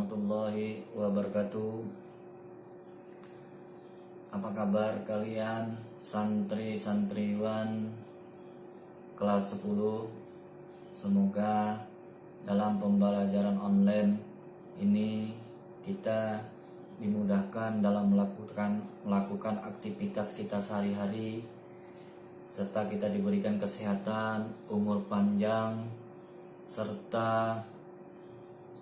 warahmatullahi wabarakatuh. Apa kabar kalian santri-santriwan kelas 10? Semoga dalam pembelajaran online ini kita dimudahkan dalam melakukan aktivitas kita sehari-hari, serta kita diberikan kesehatan, umur panjang, serta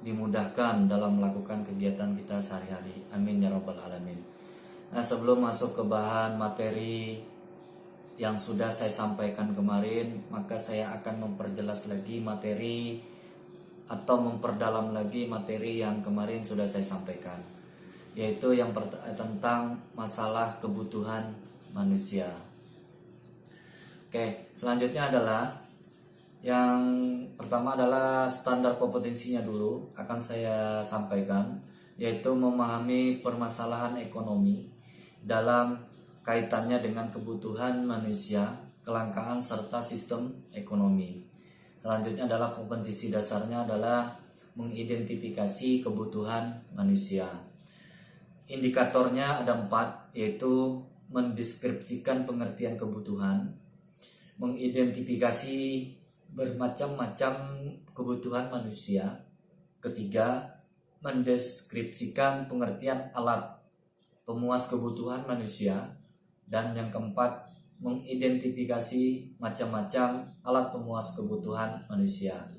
dimudahkan dalam melakukan kegiatan kita sehari-hari. Amin ya rabbal alamin. Nah, sebelum masuk ke bahan materi yang sudah saya sampaikan kemarin, maka saya akan memperjelas lagi materi atau memperdalam lagi materi yang kemarin sudah saya sampaikan, yaitu yang tentang masalah kebutuhan manusia. Oke, selanjutnya adalah yang pertama adalah standar kompetensinya dulu akan saya sampaikan, yaitu memahami permasalahan ekonomi dalam kaitannya dengan kebutuhan manusia, kelangkaan serta sistem ekonomi. Selanjutnya adalah kompetensi dasarnya adalah mengidentifikasi kebutuhan manusia. Indikatornya ada 4, yaitu mendeskripsikan pengertian kebutuhan, mengidentifikasi bermacam-macam kebutuhan manusia. Ketiga, mendeskripsikan pengertian alat pemuas kebutuhan manusia. Dan yang keempat, mengidentifikasi macam-macam alat pemuas kebutuhan manusia.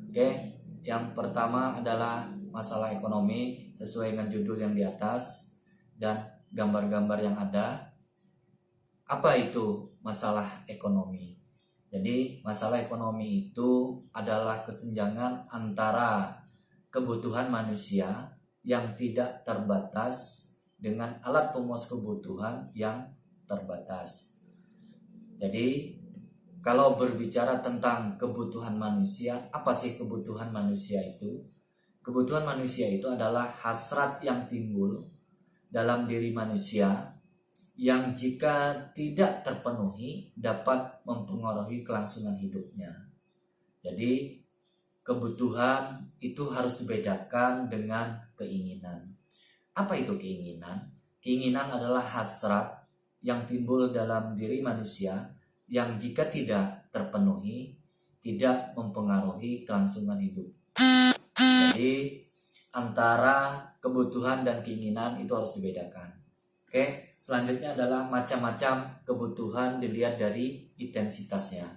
Oke, yang pertama adalah masalah ekonomi sesuai dengan judul yang di atas dan gambar-gambar yang ada. Apa itu masalah ekonomi? Jadi masalah ekonomi itu adalah kesenjangan antara kebutuhan manusia yang tidak terbatas dengan alat pemuas kebutuhan yang terbatas. Jadi kalau berbicara tentang kebutuhan manusia, apa sih kebutuhan manusia itu? Kebutuhan manusia itu adalah hasrat yang timbul dalam diri manusia yang jika tidak terpenuhi dapat mempengaruhi kelangsungan hidupnya. Jadi kebutuhan itu harus dibedakan dengan keinginan. Apa itu keinginan? Keinginan adalah hasrat yang timbul dalam diri manusia yang jika tidak terpenuhi tidak mempengaruhi kelangsungan hidup. Jadi antara kebutuhan dan keinginan itu harus dibedakan. Oke. Selanjutnya adalah macam-macam kebutuhan dilihat dari intensitasnya.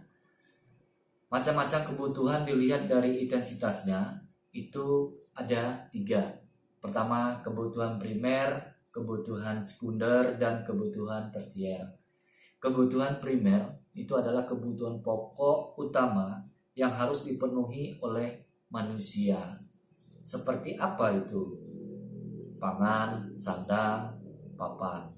Macam-macam kebutuhan dilihat dari intensitasnya itu ada 3. Pertama, kebutuhan primer, kebutuhan sekunder, dan kebutuhan tersier. Kebutuhan primer itu adalah kebutuhan pokok utama yang harus dipenuhi oleh manusia. Seperti apa itu? Pangan, sandang, papan.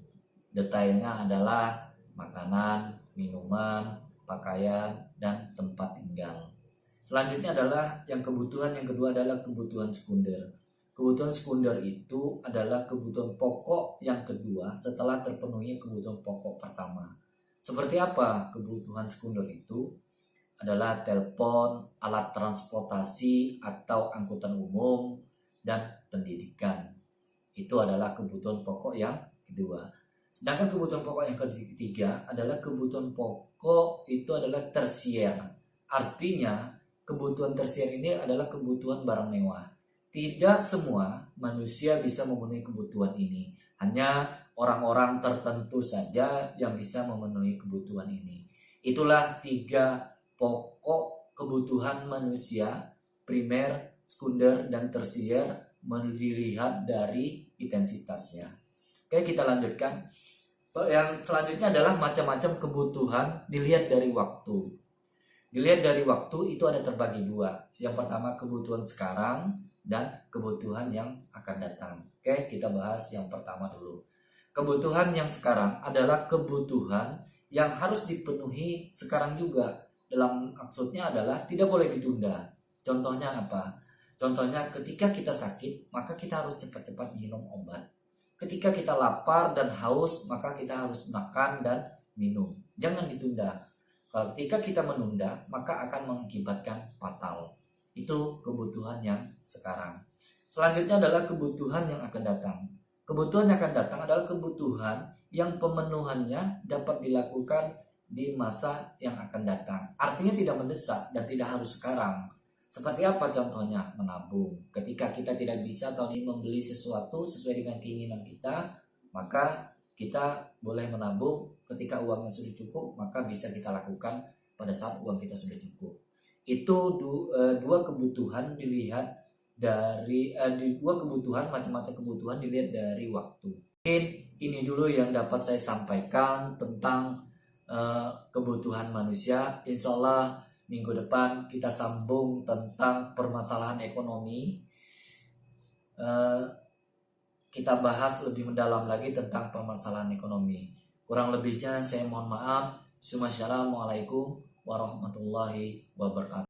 Detailnya adalah makanan, minuman, pakaian, dan tempat tinggal. Selanjutnya adalah kebutuhan yang kedua adalah kebutuhan sekunder. Kebutuhan sekunder itu adalah kebutuhan pokok yang kedua setelah terpenuhi kebutuhan pokok pertama. Seperti apa kebutuhan sekunder itu? Adalah telepon, alat transportasi atau angkutan umum, dan pendidikan. Itu adalah kebutuhan pokok yang kedua. Sedangkan kebutuhan pokok yang ketiga adalah kebutuhan pokok itu adalah tersier. Artinya kebutuhan tersier ini adalah kebutuhan barang mewah. Tidak semua manusia bisa memenuhi kebutuhan ini. Hanya orang-orang tertentu saja yang bisa memenuhi kebutuhan ini. Itulah 3 pokok kebutuhan manusia, primer, sekunder, dan tersier, dilihat dari intensitasnya. Oke, kita lanjutkan. Yang selanjutnya adalah macam-macam kebutuhan dilihat dari waktu. Dilihat dari waktu itu ada terbagi 2. Yang pertama kebutuhan sekarang dan kebutuhan yang akan datang. Oke, kita bahas yang pertama dulu. Kebutuhan yang sekarang adalah kebutuhan yang harus dipenuhi sekarang juga. Dalam maksudnya adalah tidak boleh ditunda. Contohnya apa? Contohnya ketika kita sakit, maka kita harus cepat-cepat minum obat. Ketika kita lapar dan haus, maka kita harus makan dan minum. Jangan ditunda. Kalau ketika kita menunda, maka akan mengakibatkan fatal. Itu kebutuhan yang sekarang. Selanjutnya adalah kebutuhan yang akan datang. Kebutuhan yang akan datang adalah kebutuhan yang pemenuhannya dapat dilakukan di masa yang akan datang. Artinya tidak mendesak dan tidak harus sekarang. Seperti apa contohnya? Menabung. Ketika kita tidak bisa tahun ini membeli sesuatu sesuai dengan keinginan kita, maka kita boleh menabung. Ketika uangnya sudah cukup, maka bisa kita lakukan pada saat uang kita sudah cukup. Itu dua kebutuhan dilihat dari dua kebutuhan, macam-macam kebutuhan dilihat dari waktu. Mungkin ini dulu yang dapat saya sampaikan tentang kebutuhan manusia. Insya Allah minggu depan kita sambung tentang permasalahan ekonomi. Kita bahas lebih mendalam lagi tentang permasalahan ekonomi. Kurang lebihnya saya mohon maaf. Assalamualaikum warahmatullahi wabarakatuh.